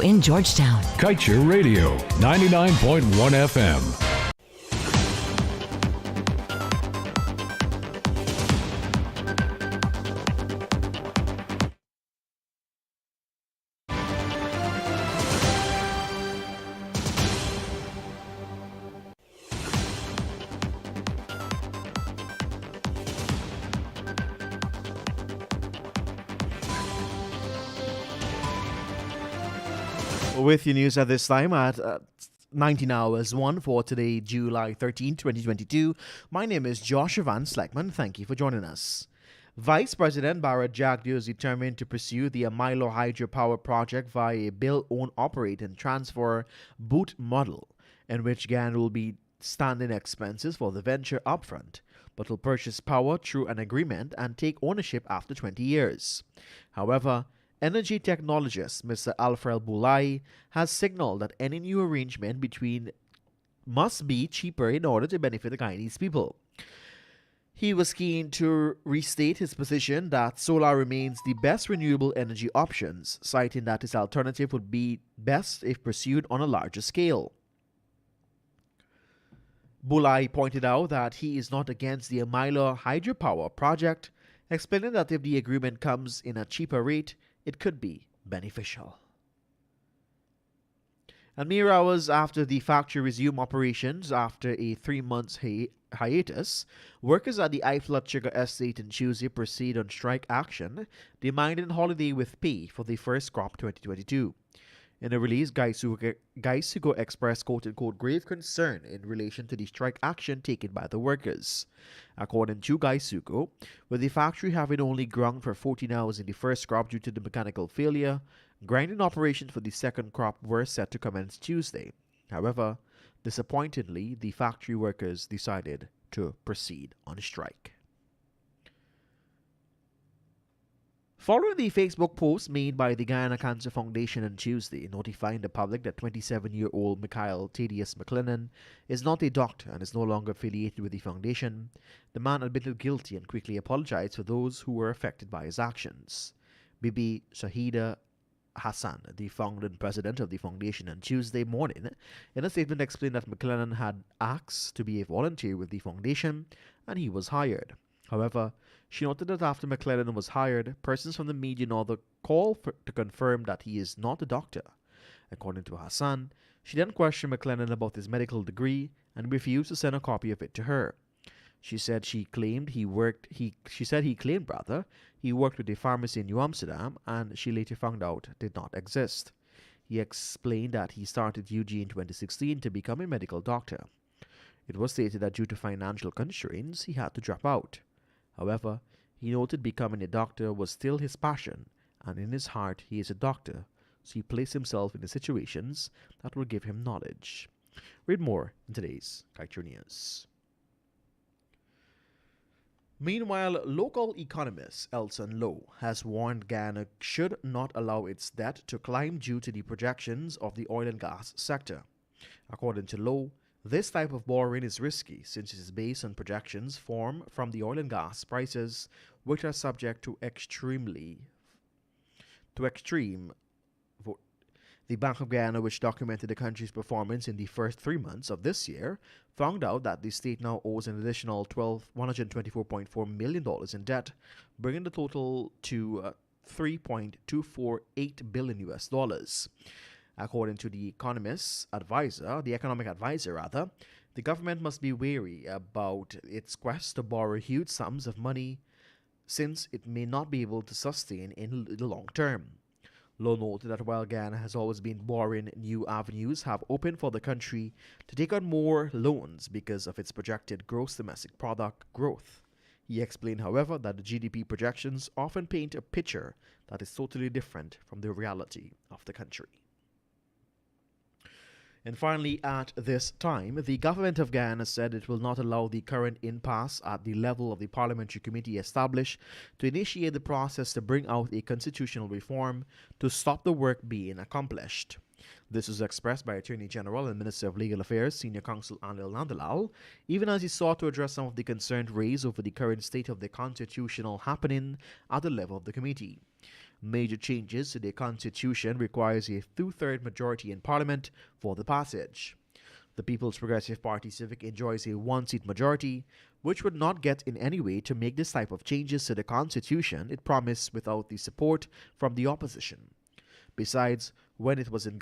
In Georgetown. Kaieteur Radio, 99.1 FM. With your news at this time at 19 hours 1 for today, July 13, 2022. My name is Joshua Van Sleckman. Thank you for joining us. Vice President Barrett Jagdeo is determined to pursue the Amilo hydropower project via a build, own, operate, and transfer BOOT model, in which Guyana will be standing expenses for the venture upfront, but will purchase power through an agreement and take ownership after 20 years. However, energy technologist Mr. Alfred Boulay has signaled that any new arrangement between must be cheaper in order to benefit the Guyanese people. He was keen to restate his position that solar remains the best renewable energy options, citing that this alternative would be best if pursued on a larger scale. Boulay pointed out that he is not against the Amilo hydropower project, explaining that if the agreement comes in a cheaper rate, it could be beneficial. And mere hours after the factory resumed operations after a 3-month hiatus, workers at the Iflat Sugar Estate in Tuesday proceed on strike action, demanding holiday with pay for the first crop 2022. In a release, Guysugo expressed quote-unquote grave concern in relation to the strike action taken by the workers. According to Guysugo, with the factory having only ground for 14 hours in the first crop due to the mechanical failure, grinding operations for the second crop were set to commence Tuesday. However, disappointingly, the factory workers decided to proceed on strike. Following the Facebook post made by the Guyana Cancer Foundation on Tuesday notifying the public that 27-year-old Michael Thaddeus McLennan is not a doctor and is no longer affiliated with the foundation, the man admitted guilty and quickly apologized for those who were affected by his actions. Bibi Shahida Hassan, the founder and president of the foundation, on Tuesday morning, in a statement explained that McLennan had asked to be a volunteer with the foundation and he was hired. However, she noted that after McLennan was hired, persons from the media and other called to confirm that he is not a doctor. According to Hassan, she then questioned McLennan about his medical degree and refused to send a copy of it to her. She said he claimed he worked with a pharmacy in New Amsterdam, and she later found out did not exist. He explained that he started UG in 2016 to become a medical doctor. It was stated that due to financial constraints, he had to drop out. However, he noted becoming a doctor was still his passion, and in his heart he is a doctor, so he placed himself in the situations that will give him knowledge. Read more in today's Kaieteur News. Meanwhile, local economist Elson Lowe has warned Guyana should not allow its debt to climb due to the projections of the oil and gas sector. According to Lowe, this type of borrowing is risky since it is based on projections formed from the oil and gas prices, which are subject to extreme. The Bank of Guyana, which documented the country's performance in the first 3 months of this year, found out that the state now owes an additional $124.4 million in debt, bringing the total to $3.248 billion. According to the economic advisor, the government must be wary about its quest to borrow huge sums of money since it may not be able to sustain in the long term. Lowe noted that while Guyana has always been borrowing, new avenues have opened for the country to take on more loans because of its projected gross domestic product growth. He explained, however, that the GDP projections often paint a picture that is totally different from the reality of the country. And finally, at this time, the government of Guyana said it will not allow the current impasse at the level of the parliamentary committee established to initiate the process to bring out a constitutional reform to stop the work being accomplished. This was expressed by Attorney General and Minister of Legal Affairs, Senior Counsel Anil Nandalal, even as he sought to address some of the concerns raised over the current state of the constitutional happening at the level of the committee. Major changes to the Constitution requires a two-thirds majority in Parliament for the passage. The People's Progressive Party Civic enjoys a one-seat majority, which would not get in any way to make this type of changes to the Constitution it promised without the support from the opposition. Besides, when it was in